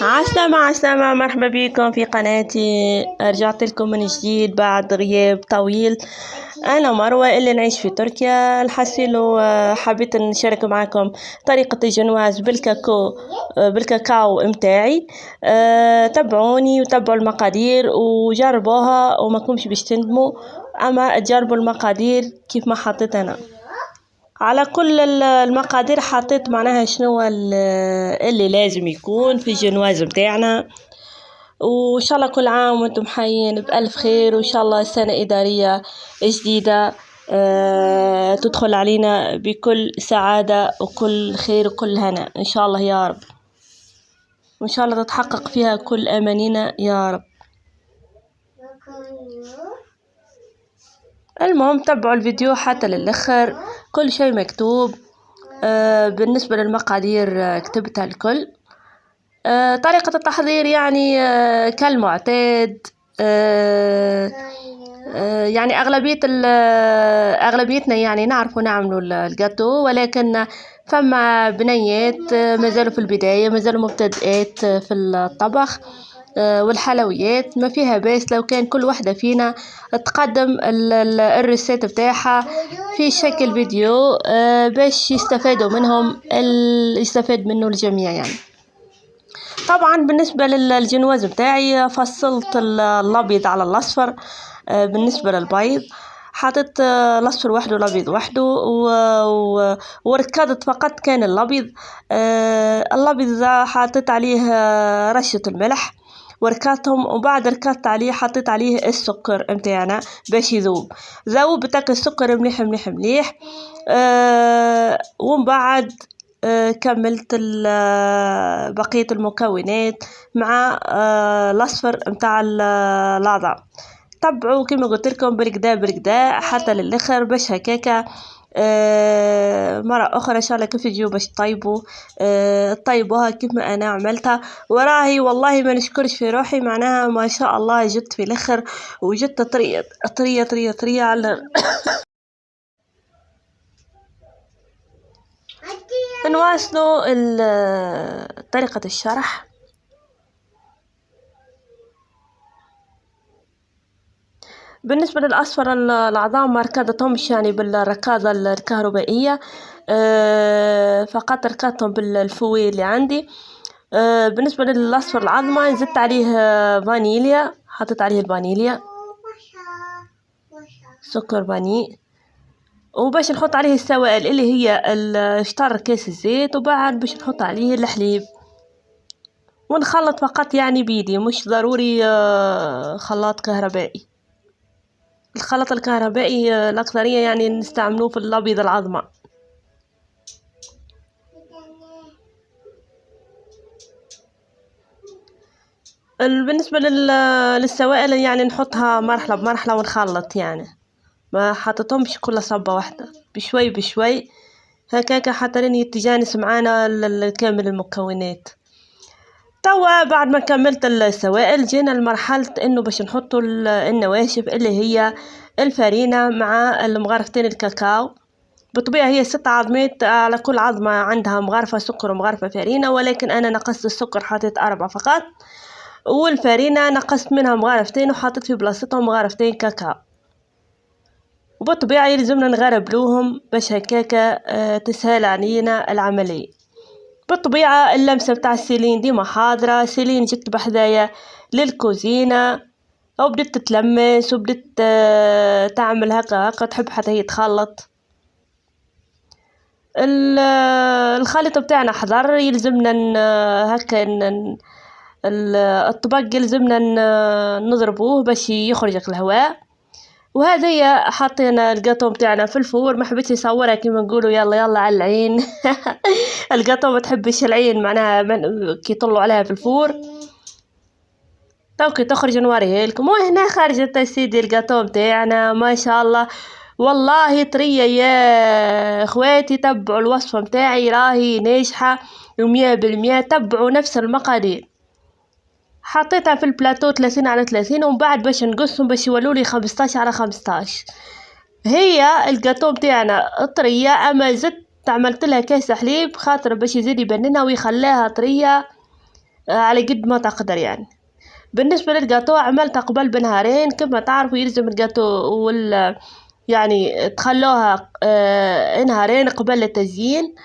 عسلامة مرحبا بكم في قناتي. رجعت لكم من جديد بعد غياب طويل. أنا مروة اللي نعيش في تركيا الحسيل، وحبيت نشارك معكم طريقة الجنواز بالكاكاو متاعي. تابعوني وتابعوا المقادير وجربوها وما كنتش باش تندموا، أما تجربوا المقادير كيف ما حطيت أنا. على كل المقادير حطيت معناها شنو اللي لازم يكون في الجنواز بتاعنا. وإن شاء الله كل عام وانتم حيين بألف خير، وإن شاء الله سنة إدارية جديدة تدخل علينا بكل سعادة وكل خير وكل هنا إن شاء الله يا رب، وإن شاء الله تتحقق فيها كل أمانينا يا رب. المهم تابعوا الفيديو حتى للآخر، كل شيء مكتوب. بالنسبة للمقادير كتبتها الكل. طريقة التحضير يعني كالمعتاد. يعني أغلبيتنا يعني نعرفوا نعملوا الجاتو، ولكن فما بنيات مازالوا في البداية، مازالوا مبتدئات في الطبخ والحلويات. ما فيها بس لو كان كل واحدة فينا تقدم الريسيت بتاعها في شكل فيديو باش يستفادوا منهم، يستفاد منه الجميع يعني. طبعا بالنسبة للجنواز بتاعي فصلت الأبيض على الأصفر. بالنسبة للبيض حطيت الأصفر وحده والأبيض وحده، وركضت فقط كان الأبيض. الأبيض حطيت عليه رشة الملح وركاتهم، وبعد ركات عليه حطيت عليه السكر متاعنا باش ذوب بتاك السكر مليح مليح مليح. ومن بعد كملت بقية المكونات مع الأصفر متاع الأعضاء. تبعوا كما قلت لكم بالكدا حتى للآخر باش هكاكا مرة أخرى إن شاء الله كيف تجيو باش طيبوها كيف ما أنا عملتها. وراهي والله ما نشكرش في روحي، معناها ما شاء الله جت في الآخر وجت طرية على نواصلوا طريقة الشرح. بالنسبة للأصفر العظام ما ركضتهمش يعني بالركاضة الكهربائية، فقط ركضتهم بالفوي اللي عندي. بالنسبة للأصفر العظمة زدت عليه فانيليا، حطيت عليه الفانيليا سكر فاني، وباش نحط عليه السوائل اللي هي شطر كاس الزيت، وبعد باش نحط عليه الحليب ونخلط فقط يعني بيدي، مش ضروري خلاط كهربائي. الخلط الكهربائي الأكثرية يعني نستعملوه في الأبيض العظمة. بالنسبة للسوائل يعني نحطها مرحلة بمرحلة ونخلط، يعني ما حطيتهمش كل صبة واحدة، بشوي بشوي هكاك حتى لين يتجانس معانا كامل المكونات. توا بعد ما كملت السوائل جينا لمرحلة انه باش نحطوا النواشف اللي هي الفرينة مع المغرفتين الكاكاو. بالطبيعة هي 6 عظمات، على كل عظمة عندها مغرفة سكر ومغرفة فرينة، ولكن أنا نقصت السكر حطيت 4 فقط، والفرينة نقصت منها مغرفتين وحطيت في بلاصتهم مغرفتين كاكاو. وبالطبيعة يلزمنا نغربلوهم باش هكاكا تسهل علينا العملية. بالطبيعة اللمسة بتاع السيلين ديما حاضرة. سيلين جت بحذايا للكوزينة وبدت تتلمس وبدت تعمل هكا تحب حتى هي تخلط. الخليط بتاعنا حضر، يلزمنا هكا الطبق يلزمنا نضربوه باش يخرج الهواء. وهذه حطينا الجاتو بتاعنا في الفور، ما حبيتش نصورها كيما نقولوا يلا يلا على العين. الجاتو ما تحبش العين معناها كي يطلعوا عليها في الفور. توكي تخرج نوريها لكم، وهنا خرجت سيدي الجاتو بتاعنا ما شاء الله والله طرية يا اخواتي. تبعوا الوصفة بتاعي راهي ناجحة 100%. تبعوا نفس المقادير، حطيتها في البلاتو 30 على 30، ومن بعد باش نقصهم باش يولولي 15 على 15. هي الجاتو بتاعنا طرية، اما زدت عملت لها كاس حليب خاطر باش يزيد يبننها ويخليها طرية على قد ما تقدر يعني. بالنسبة للجاتو عملته قبل بنهارين، كما تعرفوا يلزم الجاتو يعني تخلوها نهارين قبل التزيين.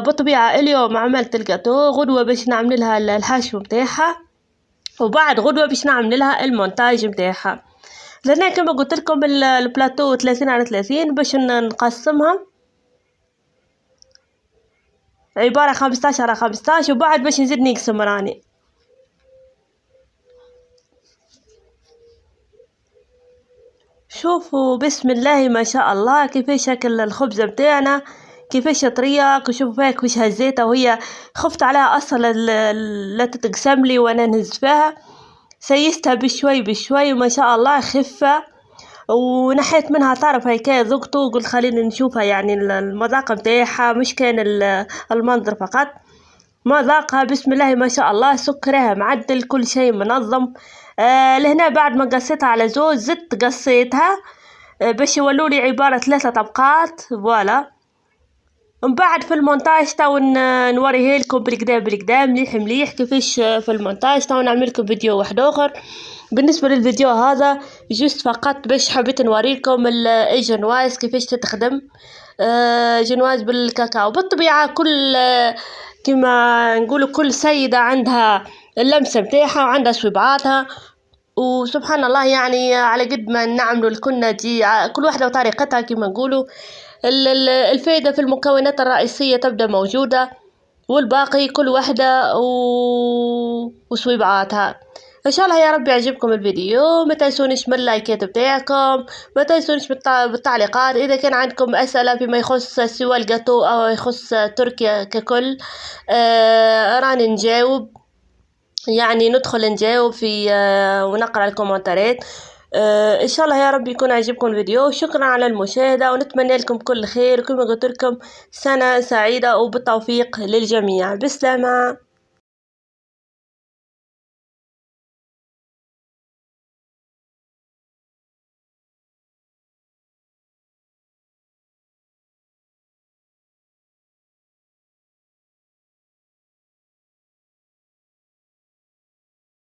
بالطبيعة اليوم عملت الجاتو، غدوة باش نعمل لها الحشو متاعها، وبعد غدوة باش نعمل لها المونتاج متاعها. لأن كما قلت لكم البلاتو 30 على 30 باش نقسمها عبارة 15 على 15، وبعد باش نزيد نقسم راني. شوفوا بسم الله ما شاء الله كيفاش شكل الخبزة متاعنا، كيفاش طريق. وشوفوا فيها كيفاش هزيتها، وهي خفت عليها اصلا لا تتقسم لي وانا نهز فيها. سيستها بشوي بشوي وما شاء الله خفة. ونحيت منها طرف هيك ذقته وقلت خليني نشوفها يعني المذاق متاعها، مش كان المنظر فقط. مذاقها بسم الله ما شاء الله، سكرها معدل، كل شيء منظم. لهنا بعد ما قصيتها على زوج زدت قصيتها باش يولولي عبارة 3 طبقات فوالا. من بعد في المونتاج تو نوريه لكم بالقدام مليح مليح كيفاش في المونتاج. تو نعمل لكم فيديو واحد اخر بالنسبه للفيديو هذا، جست فقط باش حبيت نوريكم الجنواز كيفاش تتخدم. جنواز بالكاكاو. بالطبيعه كل كما نقولوا كل سيده عندها اللمسه متاعها وعندها صباعاتها، وسبحان الله يعني على قد ما نعملوا الكل دي كل واحدة وطريقتها كما نقولوا. الفائدة في المكونات الرئيسية تبدأ موجودة، والباقي كل واحدة وصويبعاتها. ان شاء الله يا رب يعجبكم الفيديو. ما تنسونيش من اللايكات بتاعكم، ما تنسونيش بالتعليقات اذا كان عندكم اسئله فيما يخص سوى الجاتو او يخص تركيا ككل. راني نجاوب يعني، ندخل نجاوب في ونقرأ الكومنتات. ان شاء الله يا رب يكون عجبكم الفيديو. شكرا على المشاهدة، ونتمنى لكم كل خير، وكما قلت لكم سنة سعيدة وبالتوفيق للجميع. بسلامة.